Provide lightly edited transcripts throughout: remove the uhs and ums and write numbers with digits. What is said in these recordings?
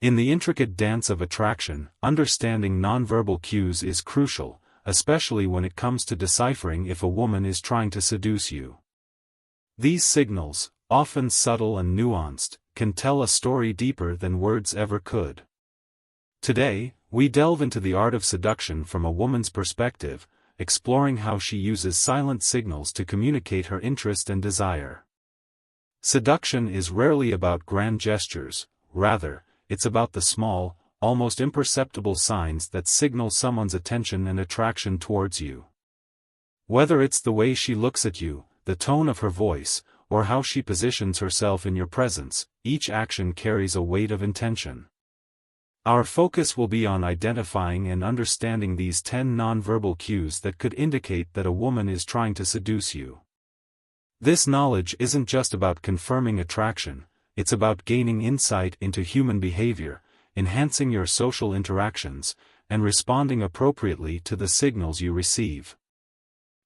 In the intricate dance of attraction, understanding nonverbal cues is crucial, especially when it comes to deciphering if a woman is trying to seduce you. These signals, often subtle and nuanced, can tell a story deeper than words ever could. Today, we delve into the art of seduction from a woman's perspective, exploring how she uses silent signals to communicate her interest and desire. Seduction is rarely about grand gestures, rather, it's about the small, almost imperceptible signs that signal someone's attention and attraction towards you. Whether it's the way she looks at you, the tone of her voice, or how she positions herself in your presence, each action carries a weight of intention. Our focus will be on identifying and understanding these 10 nonverbal cues that could indicate that a woman is trying to seduce you. This knowledge isn't just about confirming attraction, it's about gaining insight into human behavior, enhancing your social interactions, and responding appropriately to the signals you receive.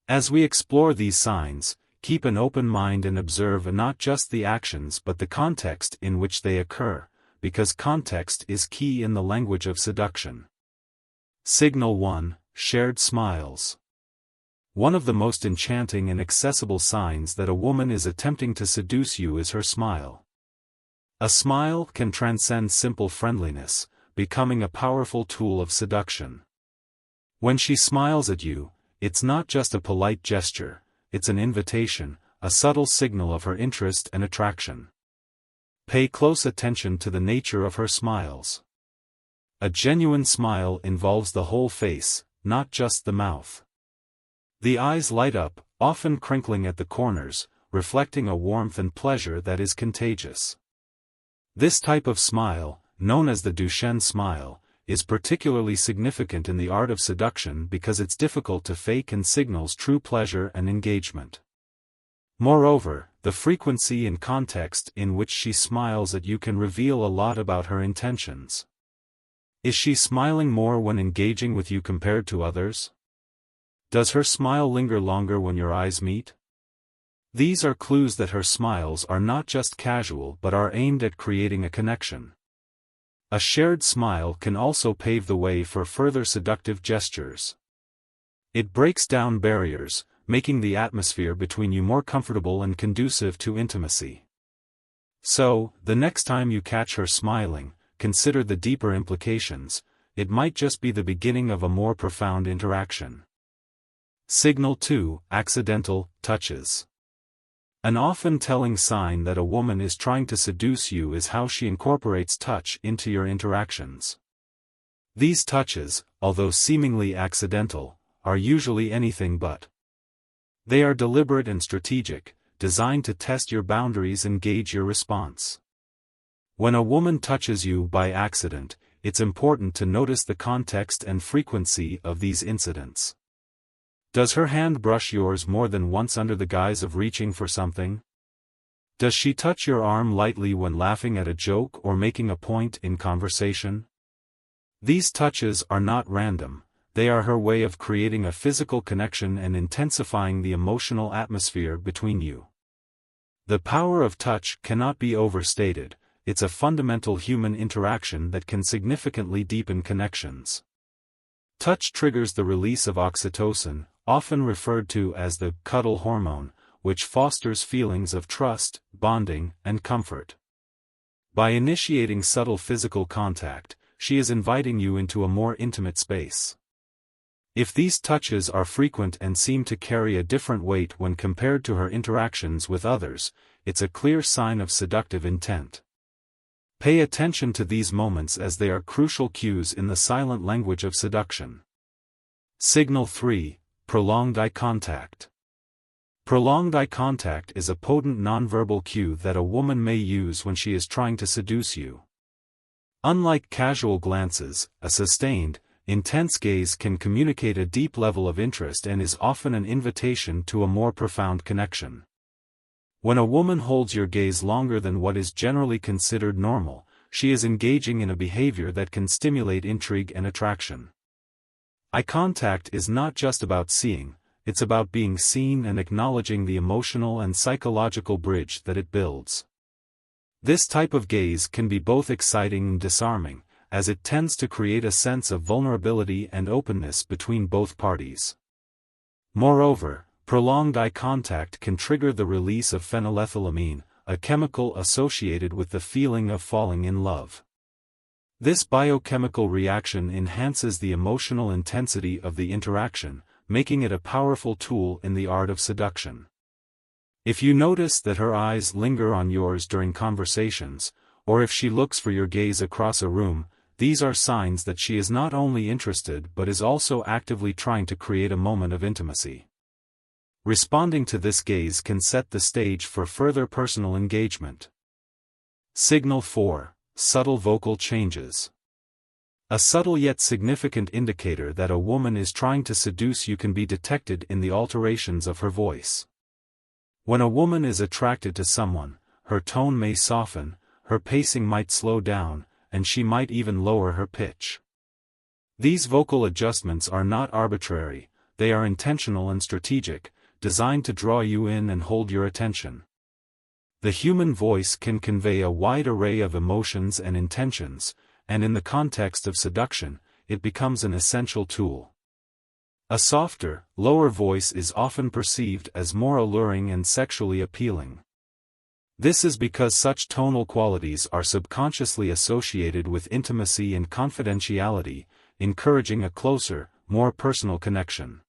As we explore these signs, keep an open mind and observe not just the actions but the context in which they occur, because context is key in the language of seduction. Signal 1: Shared smiles. One of the most enchanting and accessible signs that a woman is attempting to seduce you is her smile. A smile can transcend simple friendliness, becoming a powerful tool of seduction. When she smiles at you, it's not just a polite gesture, it's an invitation, a subtle signal of her interest and attraction. Pay close attention to the nature of her smiles. A genuine smile involves the whole face, not just the mouth. The eyes light up, often crinkling at the corners, reflecting a warmth and pleasure that is contagious. This type of smile, known as the Duchenne smile, is particularly significant in the art of seduction because it's difficult to fake and signals true pleasure and engagement. Moreover, the frequency and context in which she smiles at you can reveal a lot about her intentions. Is she smiling more when engaging with you compared to others? Does her smile linger longer when your eyes meet? These are clues that her smiles are not just casual but are aimed at creating a connection. A shared smile can also pave the way for further seductive gestures. It breaks down barriers, making the atmosphere between you more comfortable and conducive to intimacy. So, the next time you catch her smiling, consider the deeper implications. It might just be the beginning of a more profound interaction. Signal 2: Accidental touches. An often telling sign that a woman is trying to seduce you is how she incorporates touch into your interactions. These touches, although seemingly accidental, are usually anything but. They are deliberate and strategic, designed to test your boundaries and gauge your response. When a woman touches you by accident, it's important to notice the context and frequency of these incidents. Does her hand brush yours more than once under the guise of reaching for something? Does she touch your arm lightly when laughing at a joke or making a point in conversation? These touches are not random, they are her way of creating a physical connection and intensifying the emotional atmosphere between you. The power of touch cannot be overstated, it's a fundamental human interaction that can significantly deepen connections. Touch triggers the release of oxytocin, often referred to as the cuddle hormone, which fosters feelings of trust, bonding, and comfort. By initiating subtle physical contact, she is inviting you into a more intimate space. If these touches are frequent and seem to carry a different weight when compared to her interactions with others, it's a clear sign of seductive intent. Pay attention to these moments as they are crucial cues in the silent language of seduction. Signal 3: Prolonged eye contact. Prolonged eye contact is a potent nonverbal cue that a woman may use when she is trying to seduce you. Unlike casual glances, a sustained, intense gaze can communicate a deep level of interest and is often an invitation to a more profound connection. When a woman holds your gaze longer than what is generally considered normal, she is engaging in a behavior that can stimulate intrigue and attraction. Eye contact is not just about seeing, it's about being seen and acknowledging the emotional and psychological bridge that it builds. This type of gaze can be both exciting and disarming, as it tends to create a sense of vulnerability and openness between both parties. Moreover, prolonged eye contact can trigger the release of phenylethylamine, a chemical associated with the feeling of falling in love. This biochemical reaction enhances the emotional intensity of the interaction, making it a powerful tool in the art of seduction. If you notice that her eyes linger on yours during conversations, or if she looks for your gaze across a room, these are signs that she is not only interested but is also actively trying to create a moment of intimacy. Responding to this gaze can set the stage for further personal engagement. Signal 4. Subtle vocal changes. A subtle yet significant indicator that a woman is trying to seduce you can be detected in the alterations of her voice. When a woman is attracted to someone, her tone may soften, her pacing might slow down, and she might even lower her pitch. These vocal adjustments are not arbitrary, they are intentional and strategic, designed to draw you in and hold your attention. The human voice can convey a wide array of emotions and intentions, and in the context of seduction, it becomes an essential tool. A softer, lower voice is often perceived as more alluring and sexually appealing. This is because such tonal qualities are subconsciously associated with intimacy and confidentiality, encouraging a closer, more personal connection.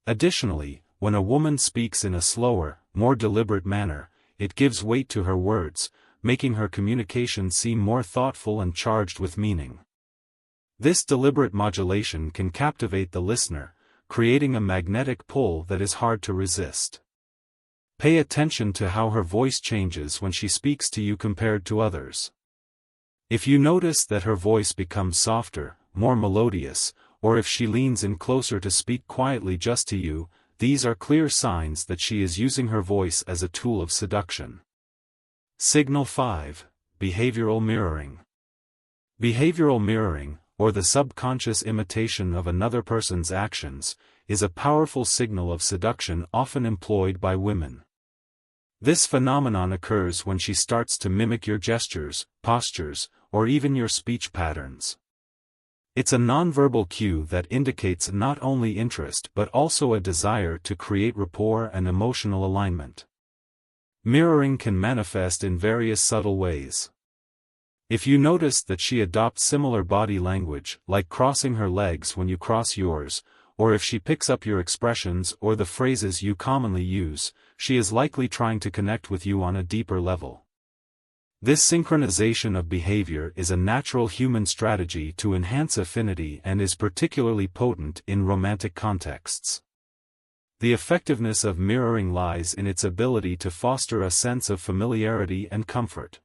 Additionally, when a woman speaks in a slower, more deliberate manner, it gives weight to her words, making her communication seem more thoughtful and charged with meaning. This deliberate modulation can captivate the listener, creating a magnetic pull that is hard to resist. Pay attention to how her voice changes when she speaks to you compared to others. If you notice that her voice becomes softer, more melodious, or if she leans in closer to speak quietly just to you, these are clear signs that she is using her voice as a tool of seduction. Signal 5. Behavioral mirroring. Behavioral mirroring, or the subconscious imitation of another person's actions, is a powerful signal of seduction often employed by women. This phenomenon occurs when she starts to mimic your gestures, postures, or even your speech patterns. It's a nonverbal cue that indicates not only interest but also a desire to create rapport and emotional alignment. Mirroring can manifest in various subtle ways. If you notice that she adopts similar body language, like crossing her legs when you cross yours, or if she picks up your expressions or the phrases you commonly use, she is likely trying to connect with you on a deeper level. This synchronization of behavior is a natural human strategy to enhance affinity and is particularly potent in romantic contexts. The effectiveness of mirroring lies in its ability to foster a sense of familiarity and comfort.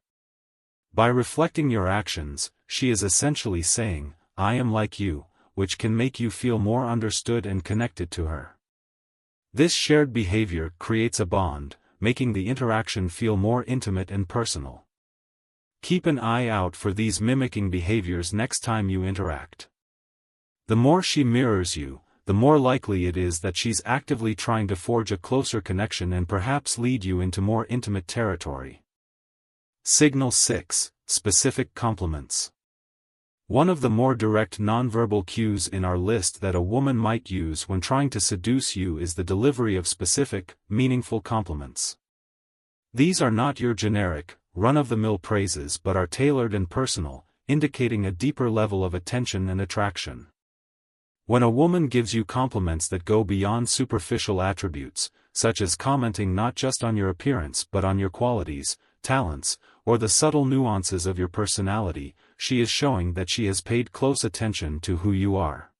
By reflecting your actions, she is essentially saying, "I am like you," which can make you feel more understood and connected to her. This shared behavior creates a bond, making the interaction feel more intimate and personal. Keep an eye out for these mimicking behaviors next time you interact. The more she mirrors you, the more likely it is that she's actively trying to forge a closer connection and perhaps lead you into more intimate territory. Signal 6. Specific compliments. One of the more direct nonverbal cues in our list that a woman might use when trying to seduce you is the delivery of specific, meaningful compliments. These are not your generic, run-of-the-mill praises but are tailored and personal, indicating a deeper level of attention and attraction. When a woman gives you compliments that go beyond superficial attributes, such as commenting not just on your appearance but on your qualities, talents, or the subtle nuances of your personality, she is showing that she has paid close attention to who you are.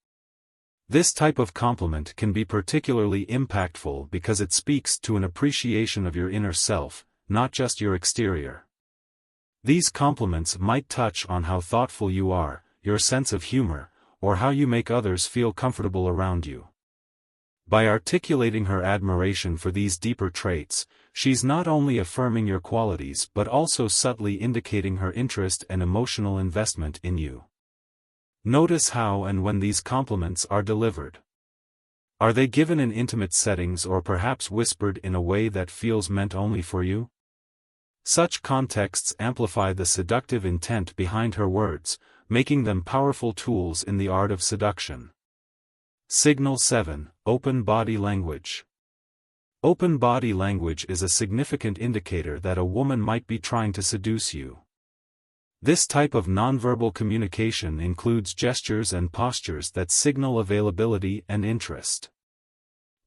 This type of compliment can be particularly impactful because it speaks to an appreciation of your inner self, not just your exterior. These compliments might touch on how thoughtful you are, your sense of humor, or how you make others feel comfortable around you. By articulating her admiration for these deeper traits, she's not only affirming your qualities but also subtly indicating her interest and emotional investment in you. Notice how and when these compliments are delivered. Are they given in intimate settings or perhaps whispered in a way that feels meant only for you? Such contexts amplify the seductive intent behind her words, making them powerful tools in the art of seduction. Signal 7. Open body language. Open body language is a significant indicator that a woman might be trying to seduce you. This type of nonverbal communication includes gestures and postures that signal availability and interest.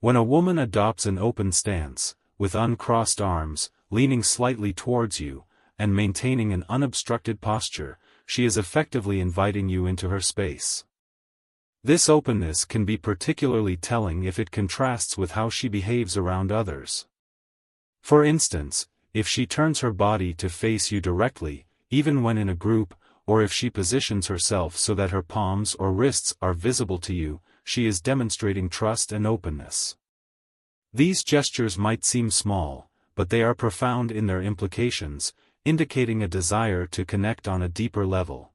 When a woman adopts an open stance, with uncrossed arms, leaning slightly towards you, and maintaining an unobstructed posture, she is effectively inviting you into her space. This openness can be particularly telling if it contrasts with how she behaves around others. For instance, if she turns her body to face you directly, even when in a group, or if she positions herself so that her palms or wrists are visible to you, she is demonstrating trust and openness. These gestures might seem small, but they are profound in their implications, indicating a desire to connect on a deeper level.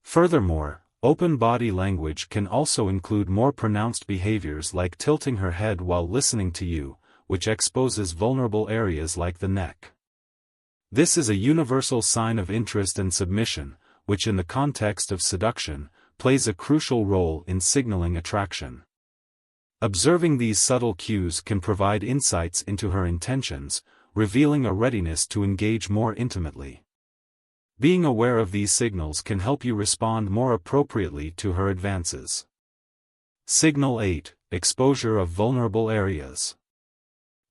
Furthermore, open body language can also include more pronounced behaviors like tilting her head while listening to you, which exposes vulnerable areas like the neck. This is a universal sign of interest and submission, which in the context of seduction, plays a crucial role in signaling attraction. Observing these subtle cues can provide insights into her intentions, revealing a readiness to engage more intimately. Being aware of these signals can help you respond more appropriately to her advances. Signal 8. Exposure of vulnerable areas.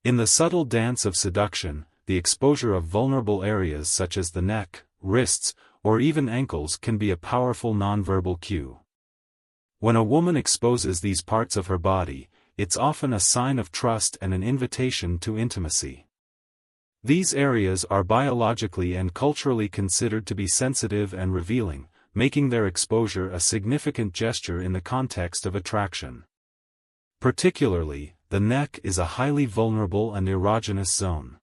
In the subtle dance of seduction, the exposure of vulnerable areas such as the neck, wrists, or even ankles can be a powerful nonverbal cue. When a woman exposes these parts of her body, it's often a sign of trust and an invitation to intimacy. These areas are biologically and culturally considered to be sensitive and revealing, making their exposure a significant gesture in the context of attraction. Particularly, the neck is a highly vulnerable and erogenous zone.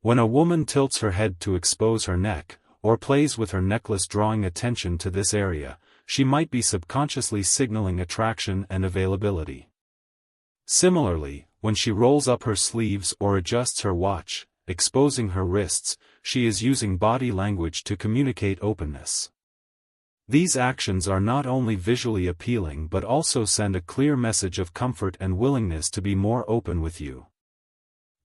When a woman tilts her head to expose her neck, or plays with her necklace drawing attention to this area, she might be subconsciously signaling attraction and availability. Similarly, when she rolls up her sleeves or adjusts her watch, exposing her wrists, she is using body language to communicate openness. These actions are not only visually appealing but also send a clear message of comfort and willingness to be more open with you.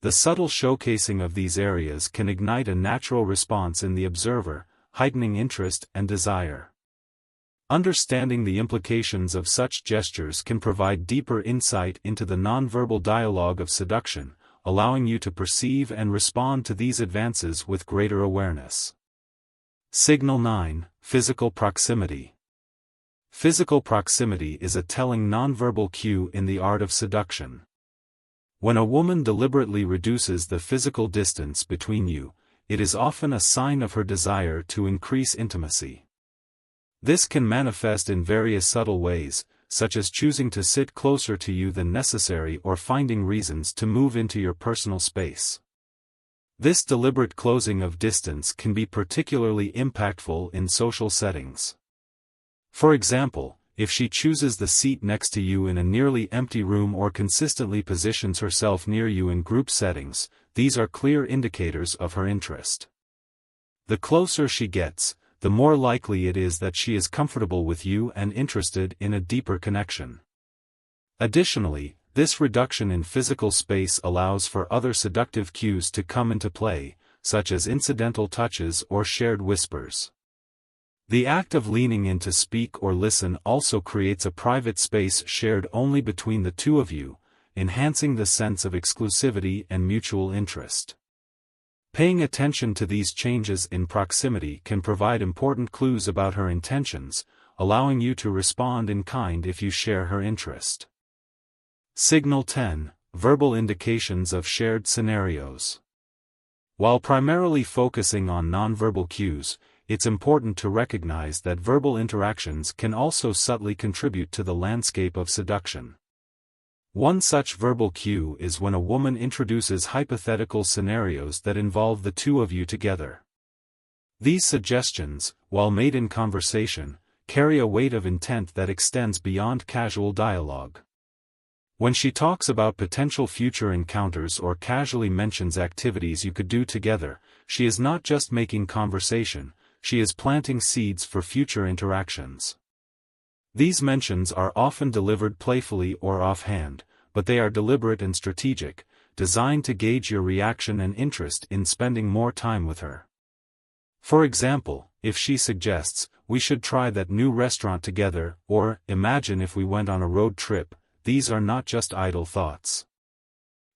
The subtle showcasing of these areas can ignite a natural response in the observer, heightening interest and desire. Understanding the implications of such gestures can provide deeper insight into the nonverbal dialogue of seduction, allowing you to perceive and respond to these advances with greater awareness. Signal 9. Physical proximity. Physical proximity is a telling nonverbal cue in the art of seduction. When a woman deliberately reduces the physical distance between you, it is often a sign of her desire to increase intimacy. This can manifest in various subtle ways, such as choosing to sit closer to you than necessary or finding reasons to move into your personal space. This deliberate closing of distance can be particularly impactful in social settings. For example, if she chooses the seat next to you in a nearly empty room or consistently positions herself near you in group settings, these are clear indicators of her interest. The closer she gets, the more likely it is that she is comfortable with you and interested in a deeper connection. Additionally, this reduction in physical space allows for other seductive cues to come into play, such as incidental touches or shared whispers. The act of leaning in to speak or listen also creates a private space shared only between the two of you, enhancing the sense of exclusivity and mutual interest. Paying attention to these changes in proximity can provide important clues about her intentions, allowing you to respond in kind if you share her interest. Signal 10. Verbal indications of shared scenarios. While primarily focusing on nonverbal cues, it's important to recognize that verbal interactions can also subtly contribute to the landscape of seduction. One such verbal cue is when a woman introduces hypothetical scenarios that involve the two of you together. These suggestions, while made in conversation, carry a weight of intent that extends beyond casual dialogue. When she talks about potential future encounters or casually mentions activities you could do together, she is not just making conversation, she is planting seeds for future interactions. These mentions are often delivered playfully or offhand, but they are deliberate and strategic, designed to gauge your reaction and interest in spending more time with her. For example, if she suggests, "We should try that new restaurant together," or "Imagine if we went on a road trip," these are not just idle thoughts.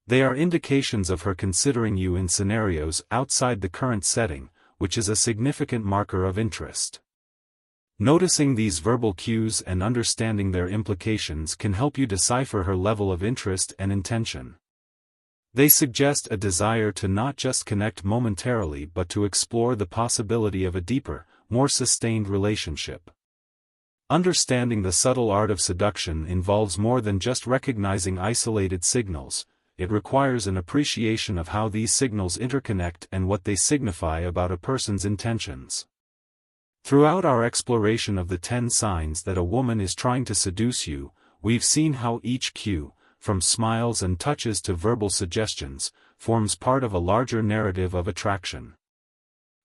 They are indications of her considering you in scenarios outside the current setting, which is a significant marker of interest. Noticing these verbal cues and understanding their implications can help you decipher her level of interest and intention. They suggest a desire to not just connect momentarily but to explore the possibility of a deeper, more sustained relationship. Understanding the subtle art of seduction involves more than just recognizing isolated signals. It requires an appreciation of how these signals interconnect and what they signify about a person's intentions. Throughout our exploration of the 10 signs that a woman is trying to seduce you, we've seen how each cue, from smiles and touches to verbal suggestions, forms part of a larger narrative of attraction.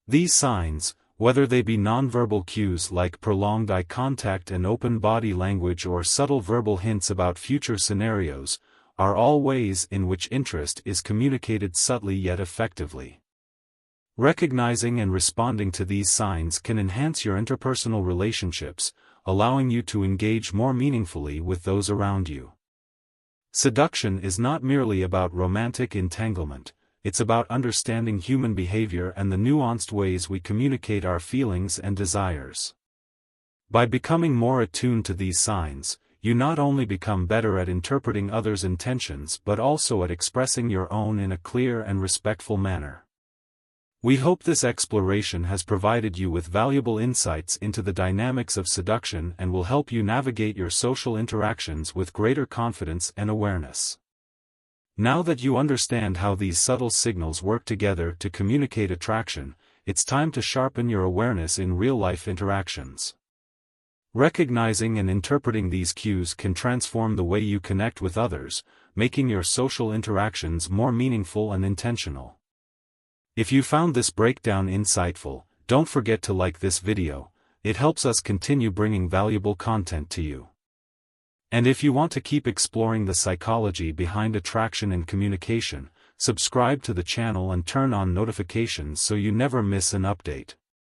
These signs, whether they be nonverbal cues like prolonged eye contact and open body language or subtle verbal hints about future scenarios, are all ways in which interest is communicated subtly yet effectively. Recognizing and responding to these signs can enhance your interpersonal relationships, allowing you to engage more meaningfully with those around you. Seduction is not merely about romantic entanglement, it's about understanding human behavior and the nuanced ways we communicate our feelings and desires. By becoming more attuned to these signs, you not only become better at interpreting others' intentions but also at expressing your own in a clear and respectful manner. We hope this exploration has provided you with valuable insights into the dynamics of seduction and will help you navigate your social interactions with greater confidence and awareness. Now that you understand how these subtle signals work together to communicate attraction, it's time to sharpen your awareness in real-life interactions. Recognizing and interpreting these cues can transform the way you connect with others, making your social interactions more meaningful and intentional. If you found this breakdown insightful, don't forget to like this video, it helps us continue bringing valuable content to you. And if you want to keep exploring the psychology behind attraction and communication, subscribe to the channel and turn on notifications so you never miss an update.